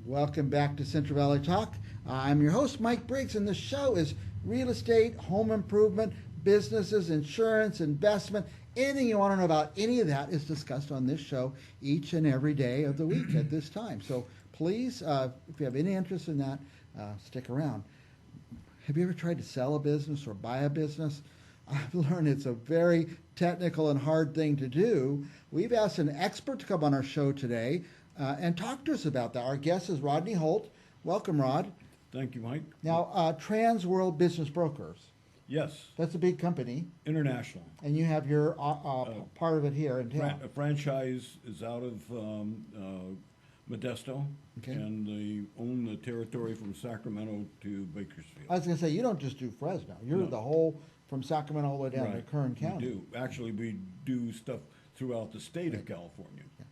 Welcome back to Central Valley Talk. I'm your host, Mike Briggs, and the show is real estate, home improvement, businesses, insurance, investment. Anything you want to know about any of that is discussed on this show each and every day of the week at this time. So please, if you have any interest in that, stick around. Have you ever tried to sell a business or buy a business? I've learned it's a very technical and hard thing to do. We've asked an expert to come on our show today and talk to us about that. Our guest is Rodney Holt. Welcome, Rod. Thank you, Mike. Now, TransWorld Business Brokers. Yes. That's a big company. International. And you have your part of it here in town. A franchise is out of Modesto, Okay. and they own the territory from Sacramento to Bakersfield. I was going to say, you don't just do Fresno. You're the whole, from Sacramento all the way down to Kern County. We do. Actually, we do stuff throughout the state of California. Yeah.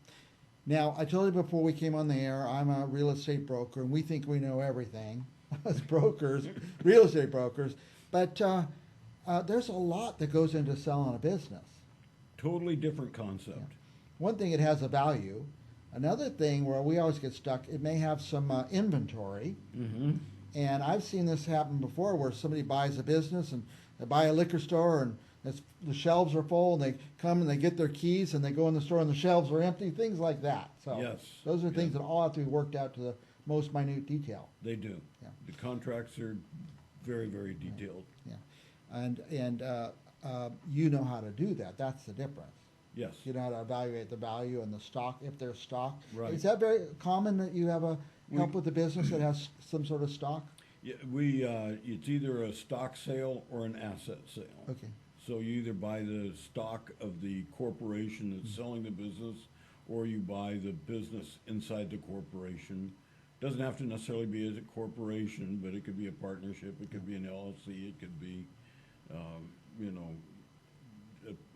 Now, I told you before we came on the air, I'm a real estate broker, and we think we know everything as brokers, real estate brokers. But there's a lot that goes into selling a business. Totally different concept. Yeah. One thing, it has a value. Another thing where we always get stuck, it may have some inventory. Mm-hmm. And I've seen this happen before where somebody buys a business and they buy a liquor store and the shelves are full and they come and they get their keys and they go in the store and the shelves are empty, things like that. So Yes. those are things that all have to be worked out to the most minute detail. They do. Yeah. The contracts are very, very detailed. Yeah. And you know how to do that. That's the difference. Yes. You know how to evaluate the value and the stock, if there's stock. Right. Is that very common that you have help with a business that has some sort of stock? Yeah, it's either a stock sale or an asset sale. Okay. So you either buy the stock of the corporation that's selling the business, or you buy the business inside the corporation. Doesn't have to necessarily be as a corporation, but it could be a partnership, it could be an LLC, it could be,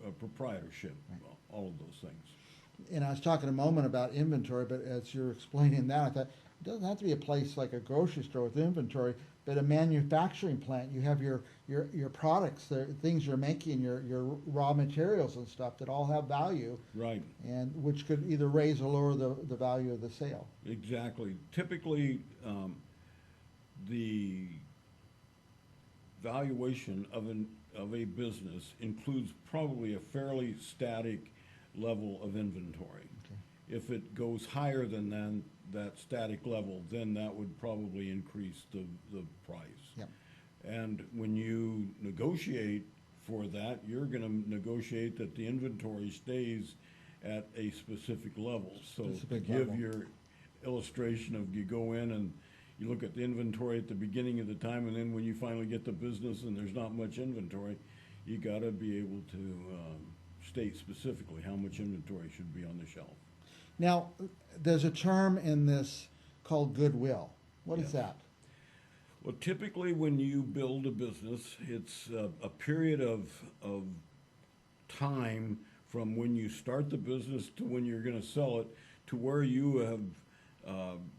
a proprietorship, all of those things. And I was talking a moment about inventory, but as you're explaining that, I thought it doesn't have to be a place like a grocery store with inventory, but a manufacturing plant. You have your products, the things you're making, your raw materials and stuff that all have value. Right. And which could either raise or lower the value of the sale. Exactly. Typically, the valuation of a business includes probably a fairly static level of inventory. Okay. If it goes higher than that static level, then that would probably increase the price. Yep. And when you negotiate for that, you're going to negotiate that the inventory stays at a specific level. So to give your illustration of, you go in and you look at the inventory at the beginning of the time, and then when you finally get the business and there's not much inventory, you got to be able to state specifically how much inventory should be on the shelf. Now, there's a term in this called goodwill. What is that? Well, typically when you build a business, it's a period of time from when you start the business to when you're going to sell it, to where you have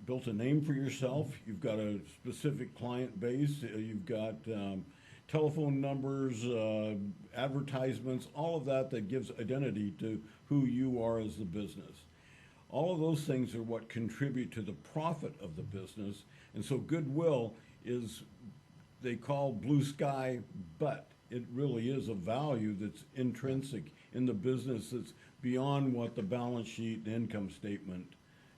built a name for yourself. You've got a specific client base. You've got telephone numbers, advertisements, all of that gives identity to who you are as the business. All of those things are what contribute to the profit of the business. And so goodwill is, they call blue sky, but it really is a value that's intrinsic in the business, that's beyond what the balance sheet and income statement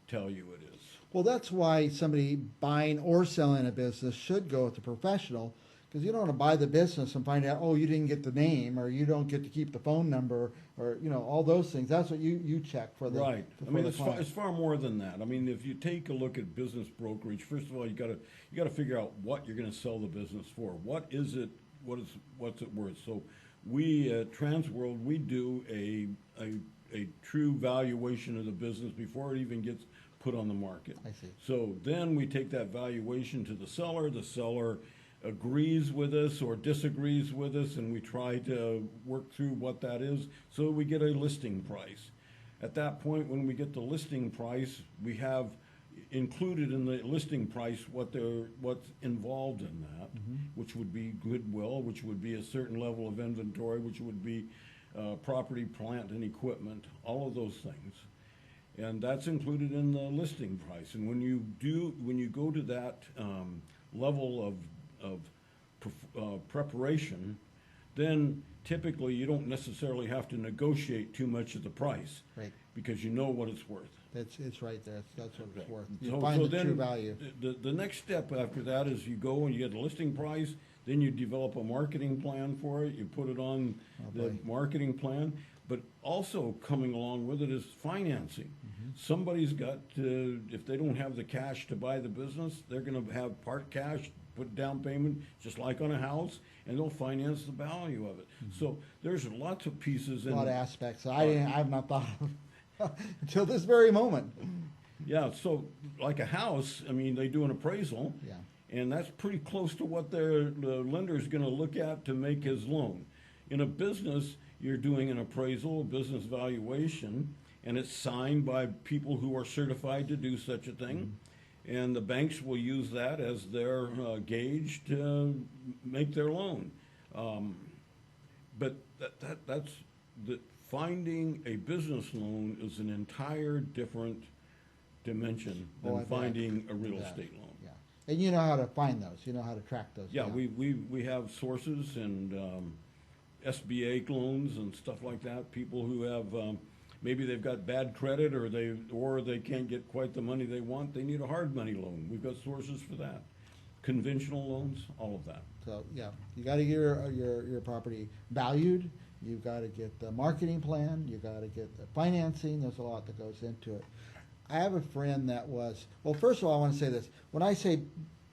tell you it is. Well, that's why somebody buying or selling a business should go with a professional, because you don't want to buy the business and find out, oh, you didn't get the name, or you don't get to keep the phone number, or all those things. That's what you check for the right. For I mean, the it's far more than that. I mean, if you take a look at business brokerage, first of all, you got to figure out what you're going to sell the business for. What is it? What's it worth? So we at TransWorld, we do a true valuation of the business before it even gets put on the market. I see. So then we take that valuation to the seller. The seller agrees with us or disagrees with us, and we try to work through what that is so we get a listing price. At that point, when we get the listing price, we have included in the listing price what's involved in that, which would be goodwill, which would be a certain level of inventory, which would be property, plant, and equipment, all of those things. And that's included in the listing price. And when you go to that level of preparation, then typically you don't necessarily have to negotiate too much of the price. Right. Because you know what it's worth. It's right there. That's what it's worth. You So find the then true value. The next step after that is you go and you get a listing price, then you develop a marketing plan for it, you put it on the boy. marketing plan, but also coming along with it is financing. Somebody's got to, if they don't have the cash to buy the business, they're gonna have part cash, put down payment, just like on a house, and they'll finance the value of it. So there's lots of pieces A in. lot of aspects I've not thought of until this very moment. Yeah, so like a house, I mean, they do an appraisal. Yeah. And that's pretty close to what the lender's gonna look at to make his loan. In a business, you're doing an appraisal, a business valuation, and it's signed by people who are certified to do such a thing. And the banks will use that as their gauge to make their loan. But that's finding a business loan is an entire different dimension Oh, I than bet. finding a real Yeah. estate loan. Yeah. And you know how to find those. You know how to track those. Yeah, down. we have sources and SBA loans and stuff like that. People who have maybe they've got bad credit or they can't get quite the money they want. They need a hard money loan. We've got sources for that. Conventional loans, all of that. So yeah, you got to get your property valued. You've got to get the marketing plan. You got to get the financing. There's a lot that goes into it. I have a friend that was, well, first of all, I want to say this. When I say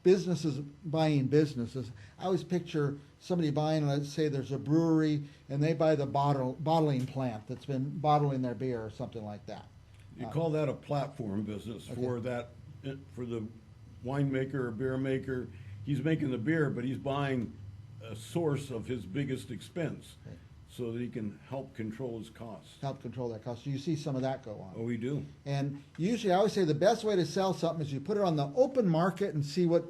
businesses buying businesses, I always picture somebody buying, let's say there's a brewery and they buy the bottling plant that's been bottling their beer or something like that. You call that a platform business for the winemaker or beer maker. He's making the beer, but he's buying a source of his biggest expense Right. so that he can help control his costs. Help control that cost. So you see some of that go on. Oh, we do. And usually I always say the best way to sell something is you put it on the open market and see what,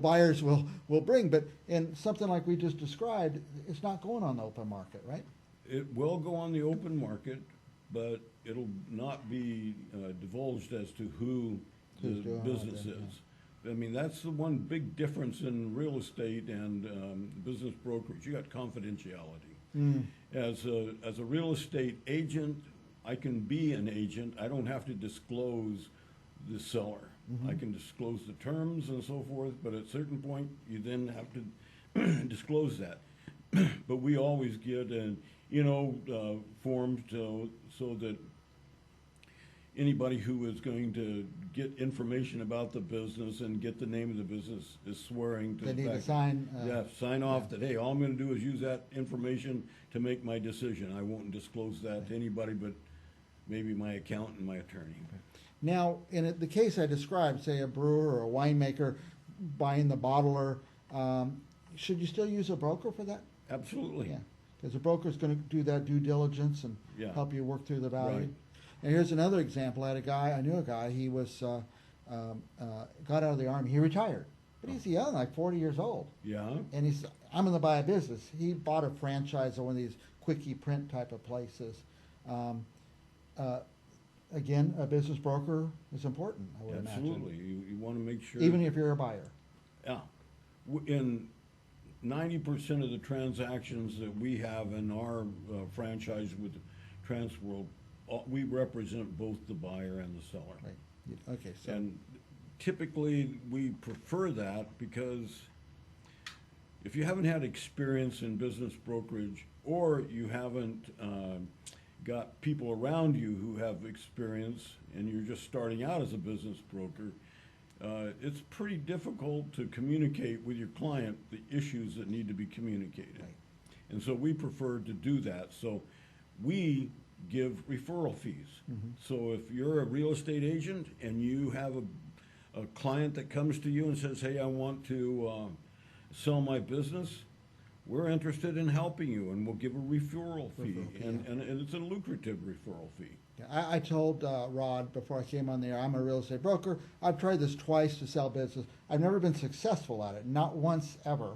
buyers will bring. But in something like we just described, it's not going on the open market, right? It will go on the open market, but it'll not be divulged as to who Who's the doing business it, is. I mean, that's the one big difference in real estate and business brokerage. You got confidentiality. As a real estate agent, I can be an agent. I don't have to disclose the seller. I can disclose the terms and so forth, but at a certain point, you then have to disclose that. But we always get forms so that anybody who is going to get information about the business and get the name of the business is swearing to They the need to fact. sign. Sign off that, hey, all I'm gonna do is use that information to make my decision. I won't disclose that to anybody but maybe my accountant and my attorney. Now, in the case I described, say a brewer or a winemaker buying the bottler, should you still use a broker for that? Absolutely. Yeah, because the broker's going to do that due diligence and Yeah. help you work through the value. Right. And here's another example. I knew a guy. He was got out of the Army. He retired, but he's young, like 40 years old. Yeah, And he's, I'm going to buy a business. He bought a franchise of one of these quickie print type of places. Again, a business broker is important, I would absolutely. imagine. You wanna make sure. Even if you're a buyer. Yeah. In 90% of the transactions that we have in our franchise with TransWorld, we represent both the buyer and the seller. Right. Okay, so. And typically, we prefer that because if you haven't had experience in business brokerage or you haven't got people around you who have experience and you're just starting out as a business broker, it's pretty difficult to communicate with your client the issues that need to be communicated. Right. And so we prefer to do that. So we give referral fees. So if you're a real estate agent and you have a client that comes to you and says, hey, I want to sell my business, we're interested in helping you and we'll give a referral fee. Referral fee, And it's a lucrative referral fee. Yeah, I told Rod before I came on the air, I'm a real estate broker. I've tried this twice to sell business. I've never been successful at it, not once ever.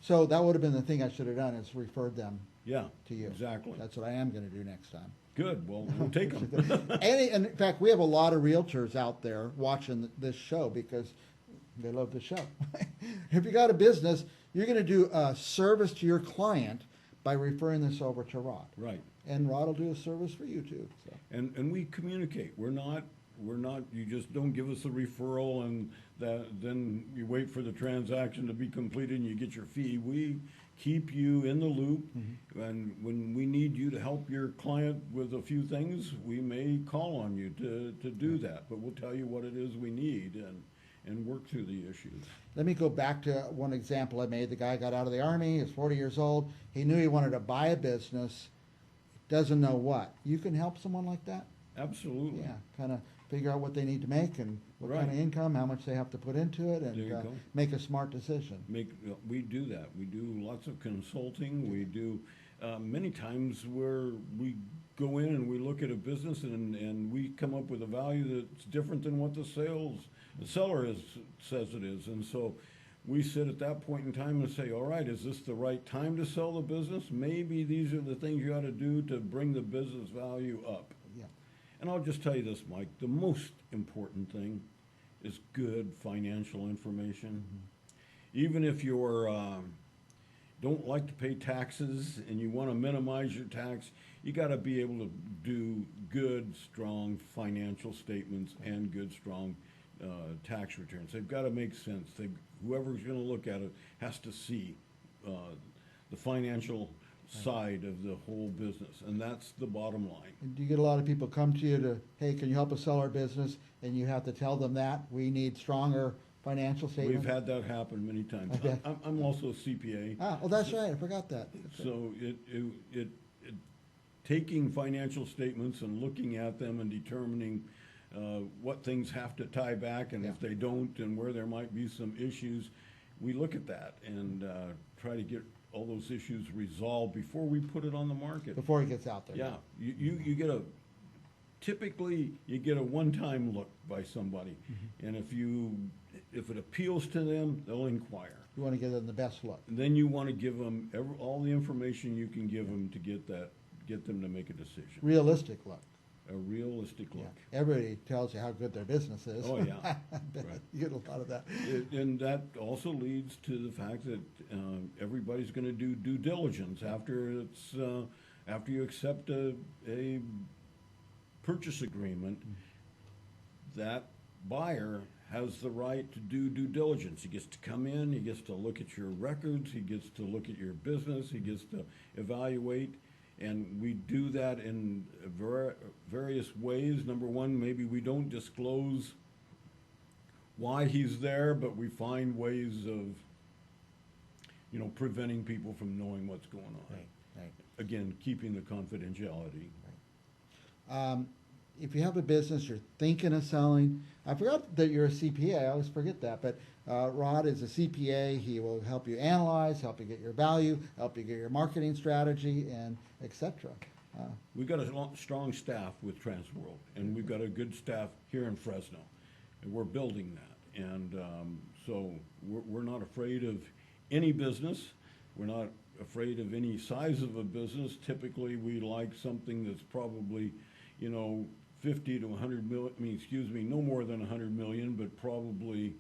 So that would have been the thing I should have done, is referred them Yeah, to you. exactly. That's what I am going to do next time. Good. Well, we'll take them. And in fact, we have a lot of realtors out there watching this show because they love the show. If you got a business, you're going to do a service to your client by referring this over to Rod. Right. And Rod will do a service for you too. So. And we communicate. We're not, you just don't give us a referral and then you wait for the transaction to be completed and you get your fee. We keep you in the loop. Mm-hmm. And when we need you to help your client with a few things, we may call on you to do that. But we'll tell you what it is we need and work through the issues. Let me go back to one example I made. The guy got out of the Army, he's 40 years old. He knew he wanted to buy a business, doesn't know what. You can help someone like that? Absolutely. Yeah, kind of figure out what they need to make and what Right. kind of income, how much they have to put into it, There you and go. make a smart decision. We do that. We do lots of consulting. We do many times where we go in and we look at a business and we come up with a value that's different than what the seller says it is. And so we sit at that point in time and say, all right, is this the right time to sell the business? Maybe these are the things you ought to do to bring the business value up. Yeah. And I'll just tell you this, Mike, the most important thing is good financial information. Mm-hmm. Even if you're don't like to pay taxes and you want to minimize your tax, you got to be able to do good, strong financial statements and good, strong tax returns. They've got to make sense. Whoever's going to look at it has to see the financial side of the whole business, and that's the bottom line. And do you get a lot of people come to you to, hey, can you help us sell our business? And you have to tell them that we need stronger financial statements. We've had that happen many times. Okay. I'm also a CPA. Ah, well, that's right. I forgot that. So it taking financial statements and looking at them and determining what things have to tie back, and if they don't, and where there might be some issues, we look at that and try to get all those issues resolved before we put it on the market. Before it gets out there. Yeah, you get typically you get a one-time look by somebody, mm-hmm. and if it appeals to them, they'll inquire. You want to give them the best look. And then you want to give them all the information you can give them to get them to make a decision. Realistic look. A realistic look. Yeah. Everybody tells you how good their business is. Oh, yeah. Right. You get a lot of that. And that also leads to the fact that everybody's going to do due diligence after you accept a purchase agreement. Mm-hmm. That buyer has the right to do due diligence. He gets to come in, he gets to look at your records, he gets to look at your business, he gets to evaluate. And we do that in various ways. Number one, maybe we don't disclose why he's there, but we find ways of, preventing people from knowing what's going on. Right. Again, keeping the confidentiality. Right. If you have a business you're thinking of selling, I forgot that you're a CPA. I always forget that, but Rod is a CPA. He will help you analyze, help you get your value, help you get your marketing strategy, and etc. We've got a strong staff with TransWorld, and we've got a good staff here in Fresno, and we're building that. And so we're not afraid of any business. We're not afraid of any size of a business. Typically, we like something that's probably, 50 to 100 million, no more than 100 million, but probably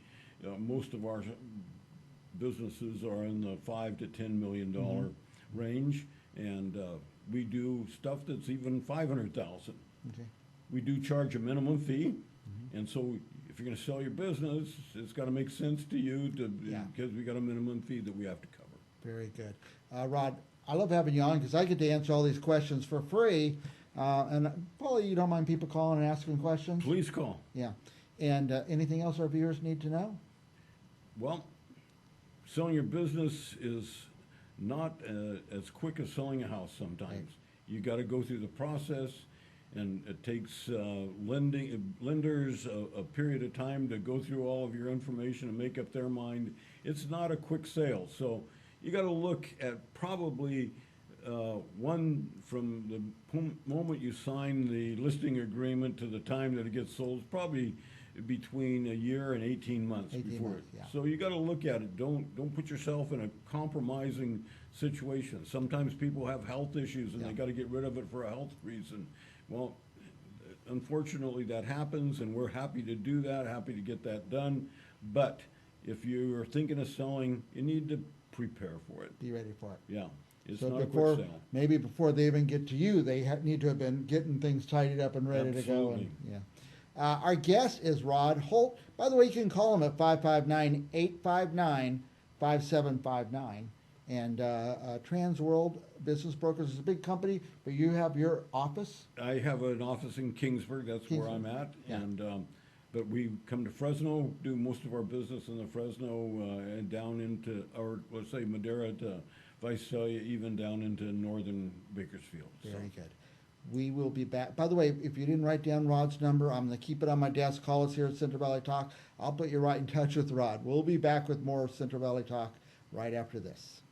most of our businesses are in the $5 to $10 million mm-hmm. range, and we do stuff that's even 500,000. Okay. We do charge a minimum fee, mm-hmm. and so if you're going to sell your business, it's got to make sense to you because we got a minimum fee that we have to cover. Very good. Rod, I love having you on because I get to answer all these questions for free. And probably you don't mind people calling and asking questions? Please call. Yeah. And anything else our viewers need to know? Well, selling your business is not as quick as selling a house sometimes. Right. You got to go through the process, and it takes lenders a period of time to go through all of your information and make up their mind. It's not a quick sale. So you got to look at probably one, from the moment you sign the listing agreement to the time that it gets sold, is probably between a year and 18 months 18 before. months, yeah. So you got to look at it. Don't put yourself in a compromising situation. Sometimes people have health issues and Yeah. they got to get rid of it for a health reason. Well, unfortunately, that happens, and we're happy to do that, happy to get that done. But if you're thinking of selling, you need to prepare for it. Be ready for it. Yeah, it's So not a before, quick sale. maybe before they even get to you, they need to have been getting things tidied up and ready to go. Absolutely. And, yeah. Our guest is Rod Holt. By the way, you can call him at 559-859-5759. And TransWorld Business Brokers is a big company, but you have your office? I have an office in Kingsburg, that's where I'm at. Yeah. And, but we come to Fresno, do most of our business in the Fresno, and down into, or let's say Madera to Visalia, even down into northern Bakersfield. So, Very good. We will be back. By the way, if you didn't write down Rod's number, I'm going to keep it on my desk. Call us here at Central Valley Talk. I'll put you right in touch with Rod. We'll be back with more Central Valley Talk right after this.